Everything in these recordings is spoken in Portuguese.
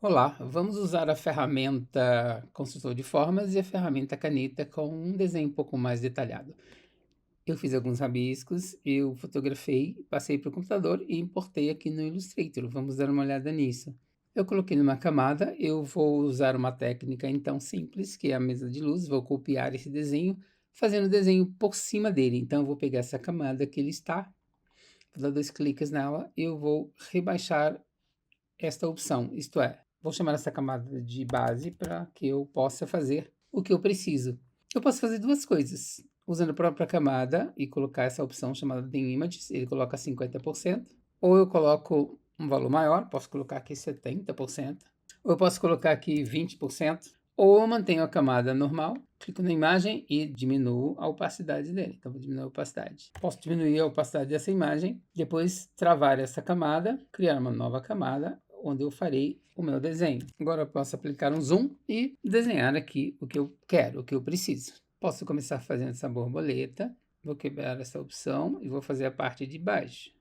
Olá, vamos usar a ferramenta Construtor de Formas e a ferramenta Caneta com um desenho um pouco mais detalhado. Eu fiz alguns rabiscos, eu fotografei, passei para o computador e importei aqui no Illustrator. Vamos dar uma olhada nisso. Eu coloquei numa camada, eu vou usar uma técnica então simples, que é a mesa de luz, vou copiar esse desenho, fazendo o desenho por cima dele. Então eu vou pegar essa camada que ele está, vou dar 2 cliques nela, eu vou rebaixar esta opção, isto é, vou chamar essa camada de base para que eu possa fazer o que eu preciso. Eu posso fazer duas coisas, usando a própria camada e colocar essa opção chamada Thin Images, ele coloca 50%, ou eu coloco um valor maior, posso colocar aqui 70%, ou eu posso colocar aqui 20%, ou eu mantenho a camada normal, clico na imagem e diminuo a opacidade dele. Então, vou diminuir a opacidade. Posso diminuir a opacidade dessa imagem, depois travar essa camada, criar uma nova camada, onde eu farei o meu desenho. Agora eu posso aplicar um zoom e desenhar aqui o que eu quero, o que eu preciso. Posso começar fazendo essa borboleta, vou quebrar essa opção e vou fazer a parte de baixo.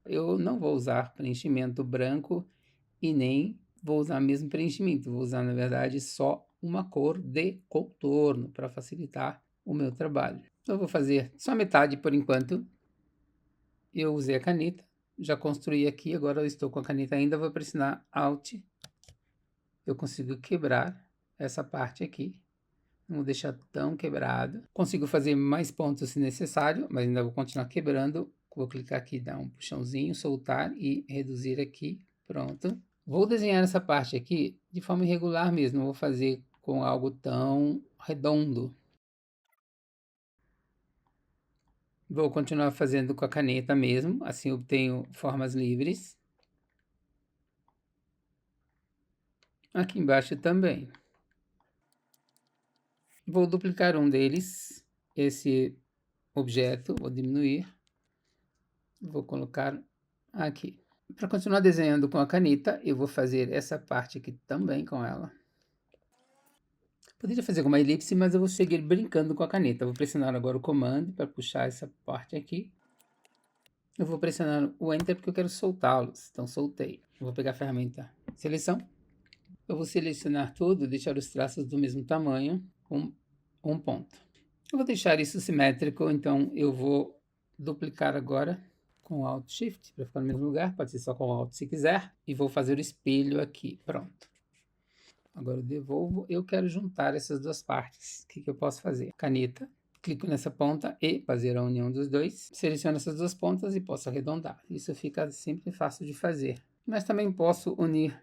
Eu não vou usar preenchimento branco e nem vou usar o mesmo preenchimento, vou usar na verdade só uma cor de contorno para facilitar o meu trabalho. Então, eu vou fazer só metade por enquanto. Eu usei a caneta, já construí aqui, agora eu estou com a caneta ainda, vou pressionar Alt. Eu consigo quebrar essa parte aqui, não vou deixar tão quebrado. Consigo fazer mais pontos se necessário, mas ainda vou continuar quebrando. Vou clicar aqui, dar um puxãozinho, soltar e reduzir aqui, pronto. Vou desenhar essa parte aqui de forma irregular mesmo, não vou fazer com algo tão redondo. Vou continuar fazendo com a caneta mesmo, assim eu obtenho formas livres. Aqui embaixo também. Vou duplicar um deles, esse objeto, vou diminuir. Vou colocar aqui. Para continuar desenhando com a caneta, eu vou fazer essa parte aqui também com ela. Poderia fazer com uma elipse, mas eu vou seguir brincando com a caneta. Vou pressionar agora o comando para puxar essa parte aqui. Eu vou pressionar o Enter porque eu quero soltá-los. Então, soltei. Eu vou pegar a ferramenta Seleção. Eu vou selecionar tudo, deixar os traços do mesmo tamanho, com um ponto. Eu vou deixar isso simétrico, então eu vou duplicar agora com Alt Shift para ficar no mesmo lugar, pode ser só com Alt se quiser, e vou fazer o espelho aqui, pronto. Agora eu devolvo, eu quero juntar essas duas partes, o que eu posso fazer? Caneta, clico nessa ponta e fazer a união dos dois, seleciono essas duas pontas e posso arredondar, isso fica sempre fácil de fazer. Mas também posso unir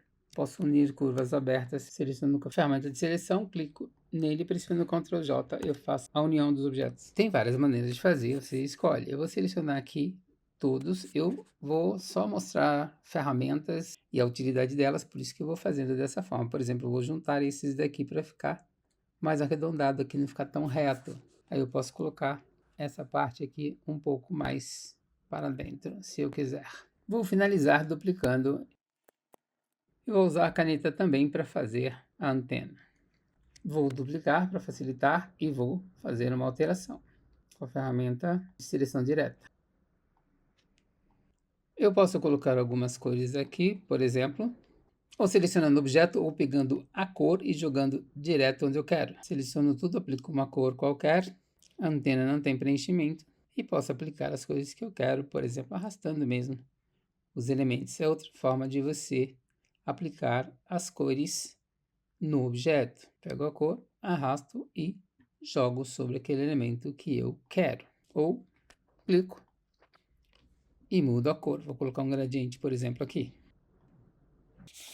curvas abertas, seleciono com a ferramenta de seleção, clico nele, pressiono Ctrl J, eu faço a união dos objetos. Tem várias maneiras de fazer, você escolhe. Eu vou selecionar aqui todos, eu vou só mostrar ferramentas e a utilidade delas, por isso que eu vou fazendo dessa forma. Por exemplo, eu vou juntar esses daqui para ficar mais arredondado aqui, não ficar tão reto. Aí eu posso colocar essa parte aqui um pouco mais para dentro, se eu quiser. Vou finalizar duplicando. E vou usar a caneta também para fazer a antena. Vou duplicar para facilitar e vou fazer uma alteração com a ferramenta de seleção direta. Eu posso colocar algumas cores aqui, por exemplo, ou selecionando o objeto ou pegando a cor e jogando direto onde eu quero. Seleciono tudo, aplico uma cor qualquer, a antena não tem preenchimento e posso aplicar as cores que eu quero, por exemplo, arrastando mesmo os elementos. É outra forma de você aplicar as cores no objeto. Pego a cor, arrasto e jogo sobre aquele elemento que eu quero. Ou clico e mudo a cor. Vou colocar um gradiente, por exemplo, aqui.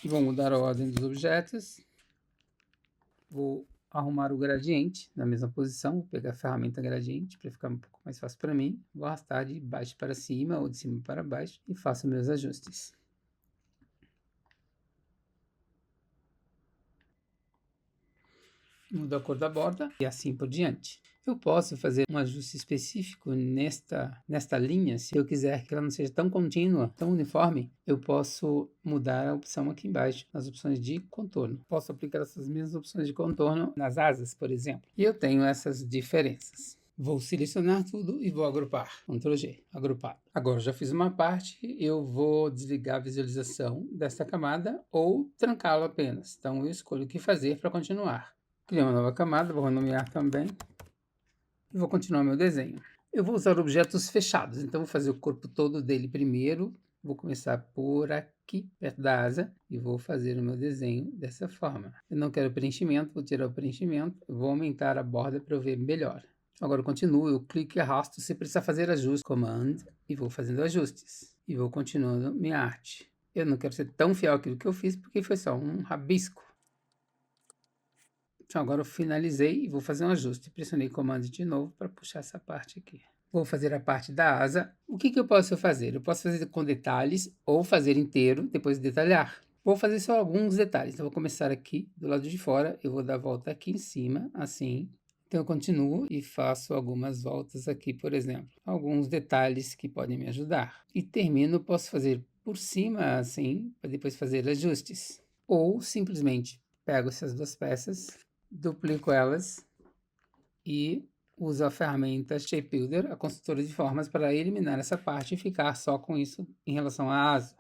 Vou mudar a ordem dos objetos. Vou arrumar o gradiente na mesma posição. Vou pegar a ferramenta gradiente para ficar um pouco mais fácil para mim. Vou arrastar de baixo para cima ou de cima para baixo e faço meus ajustes. Mudo a cor da borda e assim por diante. Eu posso fazer um ajuste específico nesta linha, se eu quiser que ela não seja tão contínua, tão uniforme, eu posso mudar a opção aqui embaixo, nas opções de contorno. Posso aplicar essas mesmas opções de contorno nas asas, por exemplo. E eu tenho essas diferenças. Vou selecionar tudo e vou agrupar. Ctrl G, agrupado. Agora eu já fiz uma parte, eu vou desligar a visualização desta camada ou trancá-la apenas. Então eu escolho o que fazer para continuar. Criei uma nova camada, vou renomear também. E vou continuar meu desenho. Eu vou usar objetos fechados, então vou fazer o corpo todo dele primeiro. Vou começar por aqui, perto da asa, e vou fazer o meu desenho dessa forma. Eu não quero preenchimento, vou tirar o preenchimento, vou aumentar a borda para eu ver melhor. Agora eu continuo, eu clico e arrasto, se precisar fazer ajustes, Command, e vou fazendo ajustes. E vou continuando minha arte. Eu não quero ser tão fiel àquilo que eu fiz, porque foi só um rabisco. Então agora eu finalizei e vou fazer um ajuste. Pressionei Command de novo para puxar essa parte aqui. Vou fazer a parte da asa. O que eu posso fazer? Eu posso fazer com detalhes ou fazer inteiro, depois detalhar. Vou fazer só alguns detalhes. Então, vou começar aqui do lado de fora. Eu vou dar a volta aqui em cima, assim. Então eu continuo e faço algumas voltas aqui, por exemplo. Alguns detalhes que podem me ajudar. E termino, posso fazer por cima, assim, para depois fazer ajustes. Ou simplesmente pego essas duas peças, duplico elas e uso a ferramenta Shape Builder, a construtora de formas, para eliminar essa parte e ficar só com isso em relação à asa.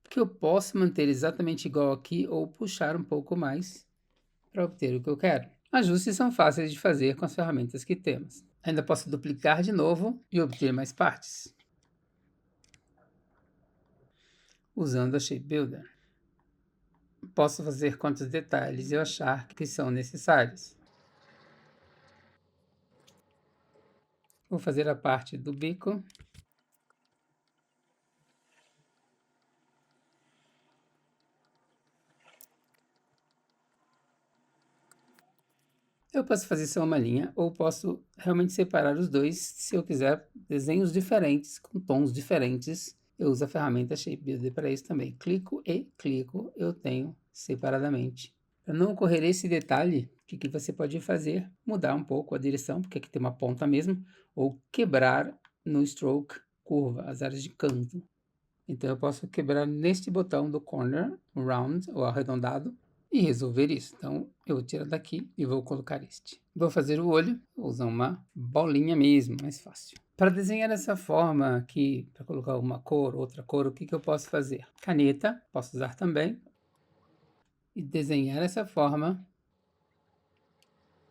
Que eu posso manter exatamente igual aqui ou puxar um pouco mais para obter o que eu quero. Ajustes são fáceis de fazer com as ferramentas que temos. Ainda posso duplicar de novo e obter mais partes, usando a Shape Builder. Posso fazer quantos detalhes eu achar que são necessários. Vou fazer a parte do bico. Eu posso fazer só uma linha, ou posso realmente separar os dois, se eu quiser desenhos diferentes, com tons diferentes. Eu uso a ferramenta Shape Builder para isso também. Clico e clico, eu tenho separadamente. Para não ocorrer esse detalhe, o que você pode fazer? Mudar um pouco a direção, porque aqui tem uma ponta mesmo, ou quebrar no stroke curva, as áreas de canto. Então eu posso quebrar neste botão do corner, round, ou arredondado, e resolver isso. Então, eu vou tirar daqui e vou colocar este. Vou fazer o olho, vou usar uma bolinha mesmo, mais fácil. Para desenhar dessa forma aqui, para colocar uma cor, outra cor, o que eu posso fazer? Caneta, posso usar também. E desenhar essa forma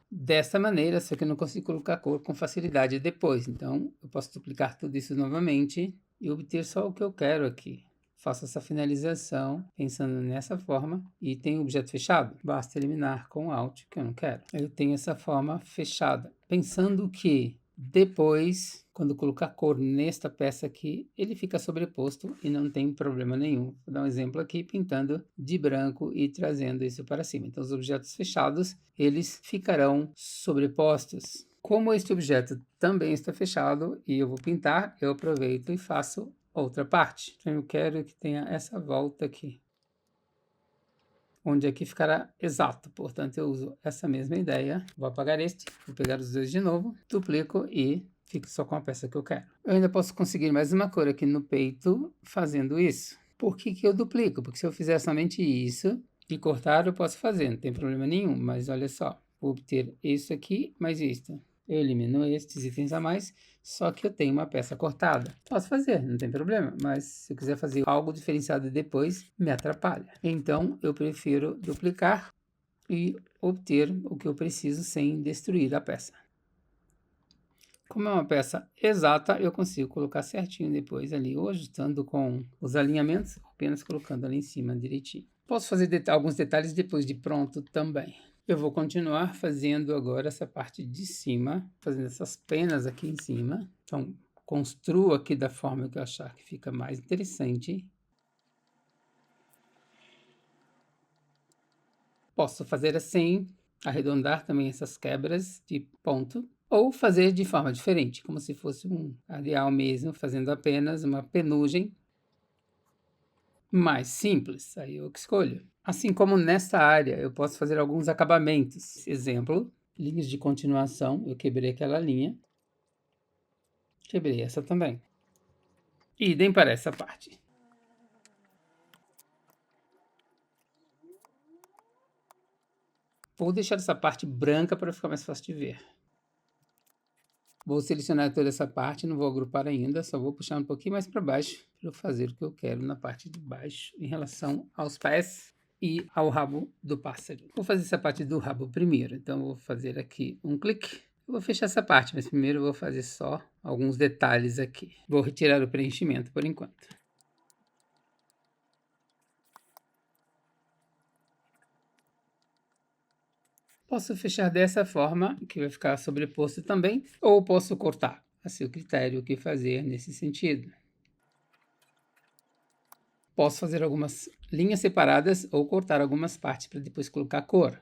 dessa maneira, só que eu não consigo colocar cor com facilidade depois. Então, eu posso duplicar tudo isso novamente e obter só o que eu quero aqui. Faço essa finalização pensando nessa forma e tenho o objeto fechado. Basta eliminar com Alt, que eu não quero. Aí eu tenho essa forma fechada. Pensando que depois, quando colocar cor nesta peça aqui, ele fica sobreposto e não tem problema nenhum. Vou dar um exemplo aqui, pintando de branco e trazendo isso para cima. Então, os objetos fechados, eles ficarão sobrepostos. Como este objeto também está fechado e eu vou pintar, eu aproveito e faço outra parte. Então, eu quero que tenha essa volta aqui, onde aqui ficará exato. Portanto, eu uso essa mesma ideia. Vou apagar este, vou pegar os dois de novo, duplico e fico só com a peça que eu quero. Eu ainda posso conseguir mais uma cor aqui no peito fazendo isso. Por que eu duplico? Porque se eu fizer somente isso e cortar, eu posso fazer, não tem problema nenhum. Mas olha só, vou obter isso aqui mais isto. Eu elimino estes itens a mais, só que eu tenho uma peça cortada. Posso fazer, não tem problema, mas se eu quiser fazer algo diferenciado depois, me atrapalha. Então, eu prefiro duplicar e obter o que eu preciso sem destruir a peça. Como é uma peça exata, eu consigo colocar certinho depois ali, ou ajustando com os alinhamentos, apenas colocando ali em cima direitinho. Posso fazer alguns detalhes depois de pronto também. Eu vou continuar fazendo agora essa parte de cima, fazendo essas penas aqui em cima. Então, construo aqui da forma que eu achar que fica mais interessante. Posso fazer assim, arredondar também essas quebras de ponto, ou fazer de forma diferente, como se fosse um areal mesmo, fazendo apenas uma penugem mais simples, aí eu que escolho. Assim como nesta área, eu posso fazer alguns acabamentos. Exemplo, linhas de continuação, eu quebrei aquela linha, quebrei essa também. Idem para essa parte. Vou deixar essa parte branca para ficar mais fácil de ver. Vou selecionar toda essa parte, não vou agrupar ainda, só vou puxar um pouquinho mais para baixo para eu fazer o que eu quero na parte de baixo em relação aos pés e ao rabo do pássaro. Vou fazer essa parte do rabo primeiro, então vou fazer aqui um clique. Eu vou fechar essa parte, mas primeiro eu vou fazer só alguns detalhes aqui. Vou retirar o preenchimento por enquanto. Posso fechar dessa forma, que vai ficar sobreposto também, ou posso cortar, a seu critério o que fazer nesse sentido. Posso fazer algumas linhas separadas ou cortar algumas partes para depois colocar cor.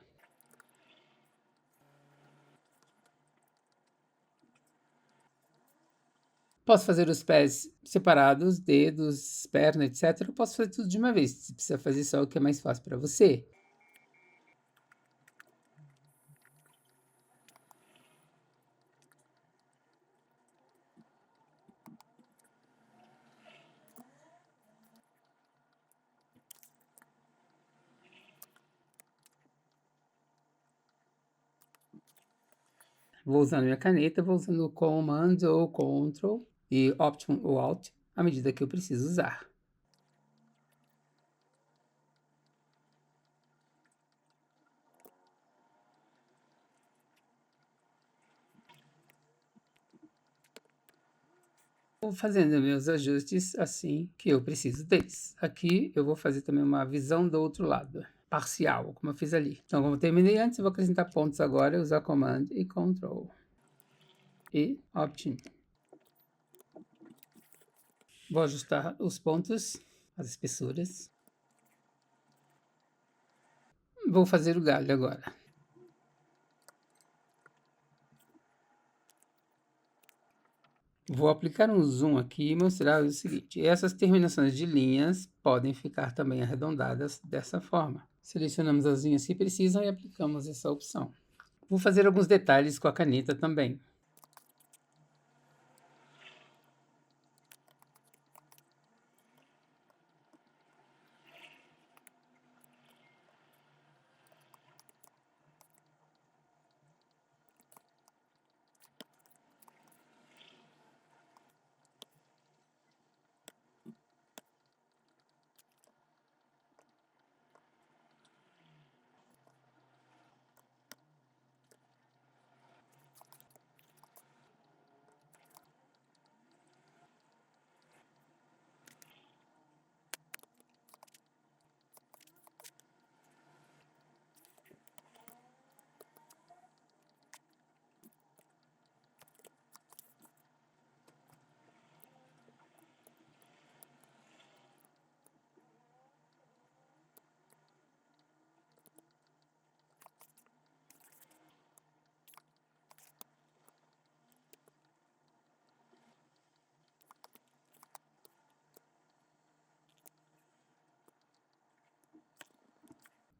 Posso fazer os pés separados, dedos, perna, etc. Eu posso fazer tudo de uma vez. Você precisa fazer só o que é mais fácil para você. Vou usando minha caneta, vou usando o Command ou Ctrl e Option ou Alt à medida que eu preciso usar. Vou fazendo meus ajustes assim que eu preciso deles. Aqui eu vou fazer também uma visão do outro lado, parcial, como eu fiz ali. Então, como eu terminei antes, eu vou acrescentar pontos agora, usar Command e Ctrl e Option. Vou ajustar os pontos, as espessuras. Vou fazer o galho agora. Vou aplicar um zoom aqui e mostrar o seguinte. Essas terminações de linhas podem ficar também arredondadas dessa forma. Selecionamos as linhas que precisam e aplicamos essa opção. Vou fazer alguns detalhes com a caneta também.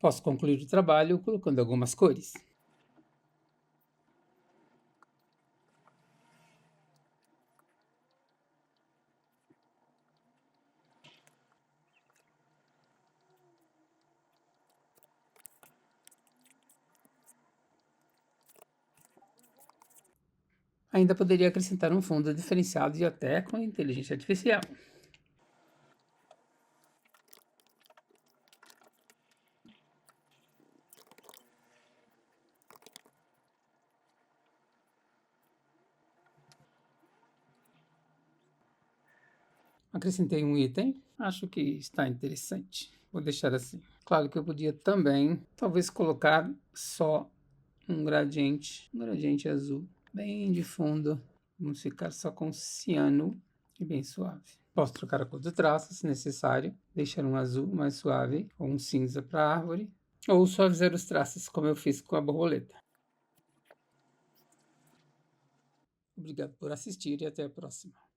Posso concluir o trabalho colocando algumas cores. Ainda poderia acrescentar um fundo diferenciado e até com inteligência artificial. Acrescentei um item, acho que está interessante. Vou deixar assim. Claro que eu podia também, talvez colocar só um gradiente azul, bem de fundo. Vamos ficar só com ciano e bem suave. Posso trocar a cor do traço se necessário, deixar um azul mais suave ou um cinza para a árvore, ou suavizar os traços como eu fiz com a borboleta. Obrigado por assistir e até a próxima.